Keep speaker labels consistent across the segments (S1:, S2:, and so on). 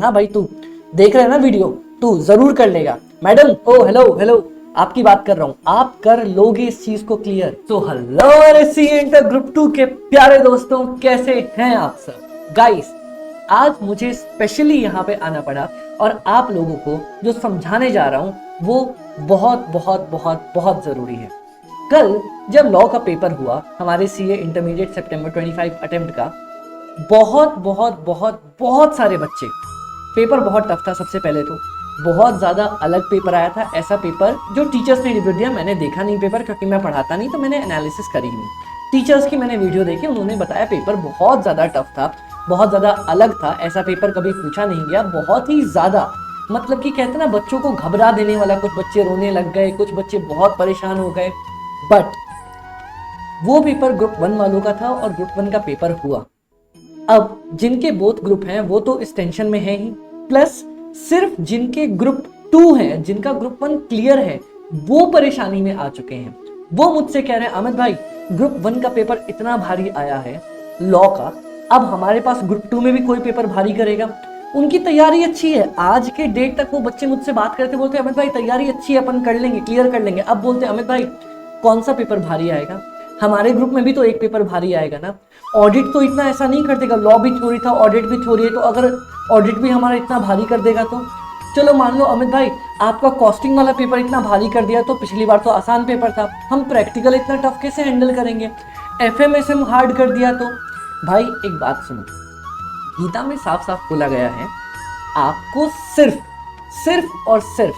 S1: हाँ भाई, तू देख रहे है ना वीडियो, तू जरूर कर लेगा। मैडम, ओ हेलो हेलो, आपकी बात कर रहा हूँ, आप कर लोगे इस चीज को क्लियर। तो हेलो मेरे सी इंटर ग्रुप 2 के प्यारे दोस्तों, कैसे हैं आप सब। गाइस, आज मुझे स्पेशली यहाँ पे आना पड़ा और आप लोगों को जो समझाने जा रहा हूँ वो बहुत बहुत बहुत बहुत जरूरी है। कल जब लॉ का पेपर हुआ, हमारे सीए इंटरमीडिएट सितंबर 25 अटेम्प्ट का, बहुत बहुत बहुत बहुत सारे बच्चे, पेपर बहुत टफ था। सबसे पहले तो बहुत ज़्यादा अलग पेपर आया था, ऐसा पेपर जो टीचर्स ने रिव्यू दिया। मैंने देखा नहीं पेपर, क्योंकि मैं पढ़ाता नहीं, तो मैंने एनालिसिस करी नहीं। टीचर्स की मैंने वीडियो देखी, उन्होंने बताया पेपर बहुत ज़्यादा टफ था, बहुत ज़्यादा अलग था, ऐसा पेपर कभी पूछा नहीं गया। बहुत ही ज़्यादा, मतलब कि कहते ना, बच्चों को घबरा देने वाला। कुछ बच्चे रोने लग गए, कुछ बच्चे बहुत परेशान हो गए। बट वो पेपर ग्रुप 1 वालों का था और ग्रुप 1 का पेपर हुआ। अब जिनके बोथ ग्रुप हैं वो तो इस टेंशन में है ही, प्लस सिर्फ जिनके ग्रुप 2 है, जिनका ग्रुप 1 क्लियर है, वो परेशानी में आ चुके हैं। वो मुझसे कह रहे हैं, अमित भाई ग्रुप 1 का पेपर इतना भारी आया है लॉ का, अब हमारे पास ग्रुप 2 में भी कोई पेपर भारी करेगा। उनकी तैयारी अच्छी है, आज के डेट तक वो बच्चे मुझसे बात करते, बोलते अमित भाई तैयारी अच्छी है, अपन कर लेंगे, क्लियर कर लेंगे। अब बोलते अमित भाई कौन सा पेपर भारी आएगा, हमारे ग्रुप में भी तो एक पेपर भारी आएगा ना। ऑडिट तो इतना ऐसा नहीं कर देगा, लॉ भी थ्योरी था, ऑडिट भी थ्योरी है, तो अगर ऑडिट भी हमारा इतना भारी कर देगा तो चलो मान लो अमित भाई आपका कॉस्टिंग वाला पेपर इतना भारी कर दिया, तो पिछली बार तो आसान पेपर था, हम प्रैक्टिकल इतना टफ कैसे हैंडल करेंगे। एफएमएसएम हार्ड कर दिया तो। भाई एक बात सुनो, गीता में साफ साफ बोला गया है, आपको सिर्फ सिर्फ और सिर्फ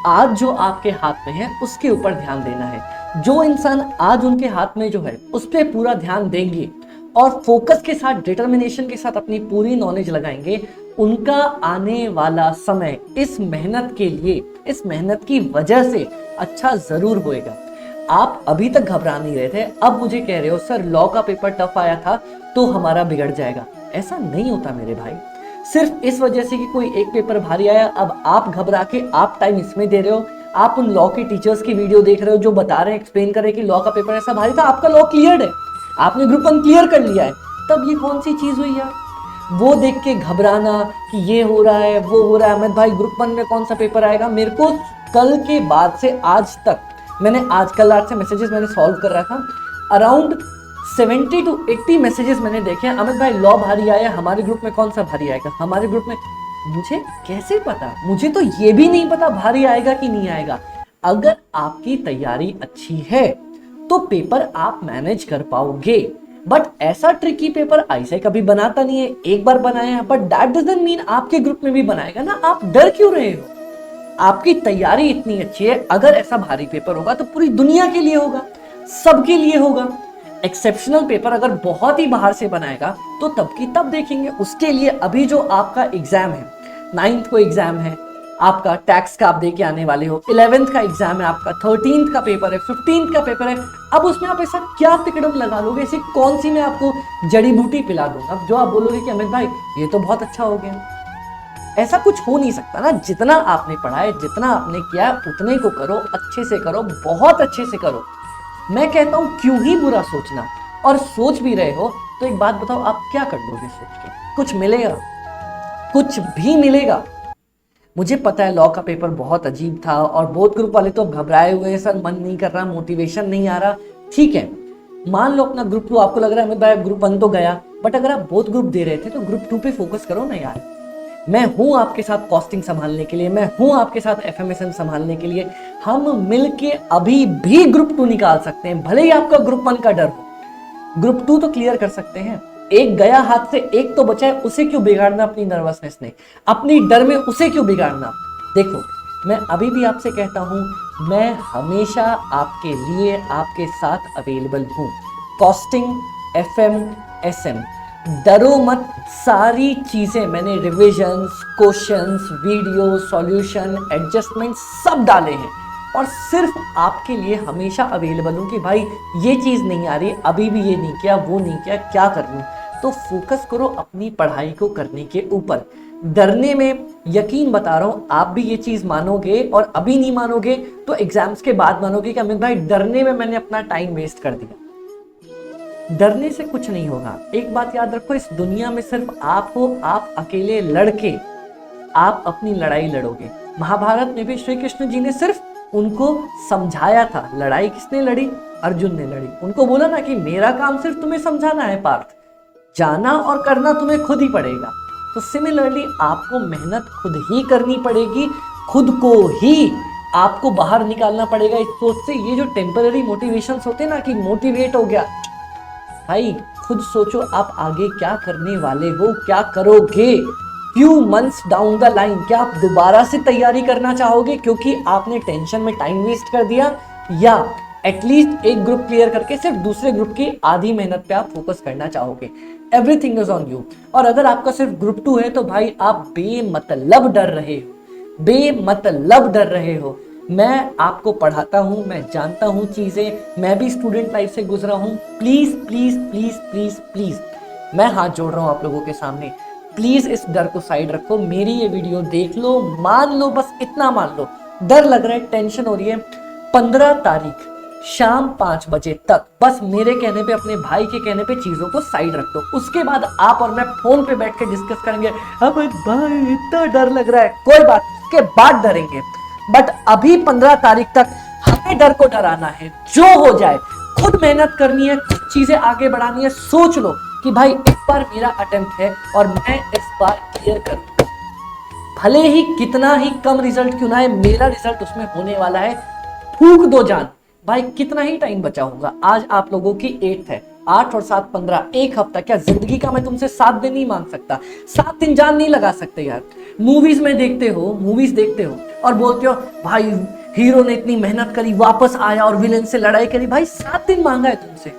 S1: आज जो आपके हाथ में है उसके ऊपर ध्यान देना है। जो इंसान आज उनके हाथ में जो है उस पर पूरा ध्यान देंगे और फोकस के साथ, डिटर्मिनेशन के साथ अपनी पूरी नॉलेज लगाएंगे, उनका आने वाला समय इस मेहनत के लिए, इस मेहनत की वजह से अच्छा जरूर होएगा। आप अभी तक घबरा नहीं रहे थे, अब मुझे कह रहे हो सर लॉ का पेपर टफ आया था तो हमारा बिगड़ जाएगा। ऐसा नहीं होता मेरे भाई। सिर्फ इस वजह से कि कोई एक पेपर भारी आया, अब आप घबरा के आप टाइम इसमें दे रहे हो, आप उन लॉ के टीचर्स की वीडियो देख रहे हो जो बता रहे हैं, एक्सप्लेन कर रहे हैं कि लॉ का पेपर ऐसा भारी था, आपका लॉ क्लियर है, आपने ग्रुप 1 क्लियर कर लिया है, तब ये कौन सी चीज हुई यार। वो देख के घबराना कि ये हो रहा है वो हो रहा है, अमित भाई ग्रुप 1 में कौन सा पेपर आएगा। मेरे को कल के बाद से आज तक, मैंने कल रात से मैसेजेस मैंने सॉल्व कर रहा था, अराउंड 70 to 80 मैसेजेस मैंने देखे, अमित भाई लॉ भारी आया, हमारे ग्रुप में कौन सा भारी आएगा, हमारे ग्रुप में। मुझे कैसे पता, मुझे तो ये भी नहीं पता भारी आएगा कि नहीं आएगा। अगर आपकी तैयारी अच्छी है तो पेपर आप मैनेज कर पाओगे। बट ऐसा ट्रिकी पेपर ऐसे कभी बनाता नहीं है, एक बार बनाया है, बट दैट डजंट मीन आपके ग्रुप में भी बनाएगा ना। आप डर क्यों रहे हो, आपकी तैयारी इतनी अच्छी है, अगर ऐसा भारी पेपर होगा तो पूरी दुनिया के लिए होगा, सबके लिए होगा। एक्सेप्शनल पेपर अगर बहुत ही बाहर से बनाएगा तो तब की तब देखेंगे। उसके लिए अभी जो आपका एग्जाम है, 9th को एग्जाम है आपका, टैक्स का आप दे के आने वाले हो, 11th का एग्जाम है आपका, 13th का पेपर है, 15th का पेपर है। अब उसमें आप ऐसा क्या तिकड़म लगा लोगे, ऐसी कौन सी मैं आपको जड़ी बूटी पिला दूंगा जो आप बोलोगे कि अमित भाई ये तो बहुत अच्छा हो गया। ऐसा कुछ हो नहीं सकता ना। जितना आपने पढ़ा है, जितना आपने किया है, उतने को करो, अच्छे से करो, बहुत अच्छे से करो। मैं कहता हूं क्यों ही बुरा सोचना, और सोच भी रहे हो तो एक बात बताओ, आप क्या कर लोगे सोच के, कुछ मिलेगा, कुछ भी मिलेगा। मुझे पता है लॉ का पेपर बहुत अजीब था और बोथ ग्रुप वाले तो घबराए हुए हैं, सर मन नहीं कर रहा, मोटिवेशन नहीं आ रहा। ठीक है, मान लो अपना ग्रुप 2 आपको लग रहा है भाई ग्रुप 1 तो गया, बट अगर आप बोथ ग्रुप दे रहे थे तो ग्रुप 2 पे फोकस करो ना यार। मैं हूं आपके साथ कॉस्टिंग संभालने के लिए, मैं हूं आपके साथ एफएमएसएम संभालने के लिए। हम मिलके अभी भी ग्रुप 2 निकाल सकते हैं, भले ही आपका ग्रुप 1 का डर हो, ग्रुप 2 तो क्लियर कर सकते हैं। एक गया हाथ से, एक तो बचा है, उसे क्यों बिगाड़ना अपनी नर्वसनेस ने, अपनी डर में उसे क्यों बिगाड़ना। देखो, मैं अभी भी आपसे कहता हूं, मैं हमेशा आपके लिए, आपके साथ अवेलेबल हूं। कॉस्टिंग, एफएमएसएम, डरो मत, सारी चीजें मैंने revisions, questions, video, solution, adjustment सब डाले हैं और सिर्फ आपके लिए हमेशा अवेलेबल हूं कि भाई ये चीज नहीं आ रही, अभी भी ये नहीं किया, वो नहीं किया, क्या कर लूं। तो फोकस करो अपनी पढ़ाई को करने के ऊपर। डरने में, यकीन बता रहा हूं, आप भी ये चीज मानोगे, और अभी नहीं मानोगे तो एग्जाम्स के बाद मानोगे कि अमित भाई डरने में मैंने अपना टाइम वेस्ट कर दिया। डरने से कुछ नहीं होगा। एक बात याद रखो, इस दुनिया में सिर्फ आप हो, आप अकेले लड़के आप अपनी लड़ाई लड़ोगे। महाभारत में भी श्री कृष्ण जी ने सिर्फ उनको समझाया था, लड़ाई किसने लड़ी? अर्जुन ने लड़ी। उनको बोला ना कि मेरा काम सिर्फ तुम्हें समझाना है पार्थ, जाना और करना तुम्हें खुद ही पड़ेगा। तो सिमिलरली आपको मेहनत खुद ही करनी पड़ेगी, खुद को ही आपको बाहर निकालना पड़ेगा इस सोच से। ये जो टेम्पररी मोटिवेशन होते हैं ना कि मोटिवेट हो गया, भाई खुद सोचो आप आगे क्या करने वाले हो, क्या करोगे few months down the line. क्या आप दोबारा से तैयारी करना चाहोगे क्योंकि आपने टेंशन में टाइम वेस्ट कर दिया, या एटलीस्ट एक ग्रुप क्लियर करके सिर्फ दूसरे ग्रुप की आधी मेहनत पे आप फोकस करना चाहोगे? Everything is on you. और अगर आपका सिर्फ ग्रुप 2 है तो भाई आप बेमतलब डर रहे हो, बेमतलब डर रहे हो। मैं आपको पढ़ाता हूं, मैं जानता हूं चीजें, मैं भी स्टूडेंट लाइफ से गुजरा हूं। Please please please please please मैं हाथ जोड़ रहा हूं आप लोगों के सामने, प्लीज इस डर को साइड रखो, मेरी ये वीडियो देख लो, मान लो, बस इतना मान लो। डर लग रहा है, टेंशन हो रही है, 15 तारीख शाम 5 बजे तक बस मेरे कहने पे, अपने भाई के कहने पे चीजों को साइड रख दो। उसके बाद आप और मैं फोन पे बैठ के डिस्कस करेंगे, अब भाई इतना डर लग रहा है, कोई बात, उसके बाद डरेंगे। बट अभी 15 तारीख तक हमें डर को डराना है, जो हो जाए खुद मेहनत करनी है, कुछ चीजें आगे बढ़ानी है। सोच लो कि भाई इस बार मेरा अटेम्प्ट है और मैं इस बार क्लियर करूंगा, भले ही कितना ही कम रिजल्ट क्यों ना है, मेरा रिजल्ट उसमें होने वाला है। फूंक दो जान। भाई कितना ही टाइम बचा होगा, आज आप लोगों की 8th है, 8 और 7 15, एक हफ्ता। क्या जिंदगी का मैं तुमसे 7 दिन नहीं मांग सकता? 7 दिन जान नहीं लगा सकते यार। मूवीज में देखते हो और बोलते हो भाई हीरो ने इतनी मेहनत करी, वापस आया और विलेन से लड़ाई करी। भाई 7 दिन मांगा है तुमसे,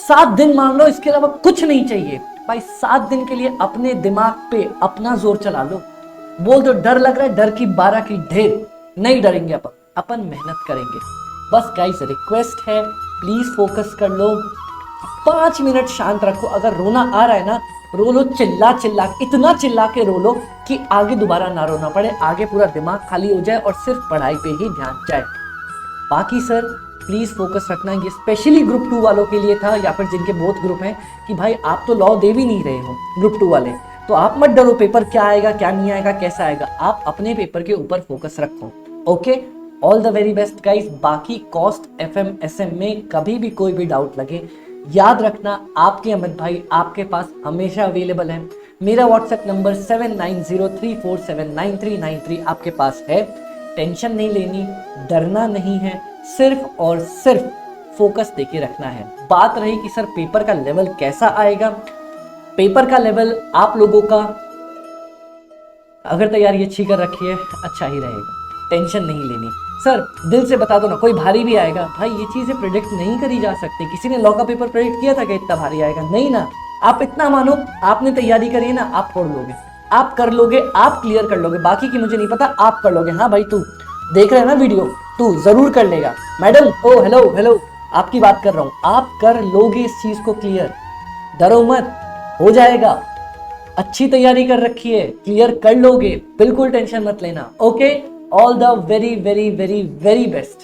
S1: 7 दिन मांग लो, इसके अलावा कुछ नहीं चाहिए। भाई 7 दिन के लिए अपने दिमाग पे अपना जोर चला लो। बोल दो डर लग रहा है, डर की 12 की ढेर, नहीं डरेंगे अपन मेहनत करेंगे। बस गाइस रिक्वेस्ट है, प्लीज फोकस कर लो, 5 मिनट शांत रखो। अगर रोना आ रहा है ना, रो लो, चिल्ला चिल्ला, इतना चिल्ला के रो लो कि आगे दोबारा ना रोना पड़े, आगे पूरा दिमाग खाली हो जाए और सिर्फ पढ़ाई पे ही ध्यान जाए। बाकी सर प्लीज फोकस रखना, ये स्पेशली ग्रुप 2 वालों के लिए था, या फिर जिनके बोथ ग्रुप हैं कि भाई आप तो लॉ दे भी नहीं रहे हो ग्रुप 2 वाले, तो आप मत डरो पेपर क्या आएगा क्या नहीं आएगा कैसा आएगा, आप अपने पेपर के ऊपर फोकस रखो। Okay, all the very best guys. बाकी कॉस्ट FM SM में कभी भी कोई भी डाउट लगे, याद रखना आपके अमित भाई आपके पास हमेशा अवेलेबल है। मेरा व्हाट्सएप नंबर 7903479393 आपके पास है। टेंशन नहीं लेनी, डरना नहीं है, सिर्फ और सिर्फ फोकस देके रखना है। बात रही कि सर पेपर का लेवल कैसा आएगा, पेपर का लेवल आप लोगों का अगर तैयारी अच्छी कर रखी है अच्छा ही रहेगा, टेंशन नहीं लेनी। सर दिल से बता दो ना, कोई भारी भी आएगा, भाई ये चीजें प्रेडिक्ट नहीं करी जा सकती। किसी ने लॉ का पेपर प्रेडिक्ट किया था कि इतना भारी आएगा? नहीं ना। आप इतना मानो, आपने तैयारी करी है ना, आप फोड़ लोगे, आप कर लोगे, आप क्लियर कर लोगे। बाकी की मुझे नहीं पता, आप कर लोगे। हाँ भाई तू देख रहे है ना वीडियो, तू जरूर कर लेगा। मैडम ओ हेलो आपकी बात कर रहा हूँ, आप कर लोगे इस चीज को क्लियर, डरो मत, हो जाएगा। अच्छी तैयारी कर रखी है, क्लियर कर लोगे, बिल्कुल टेंशन मत लेना। Okay, all the very very very very best.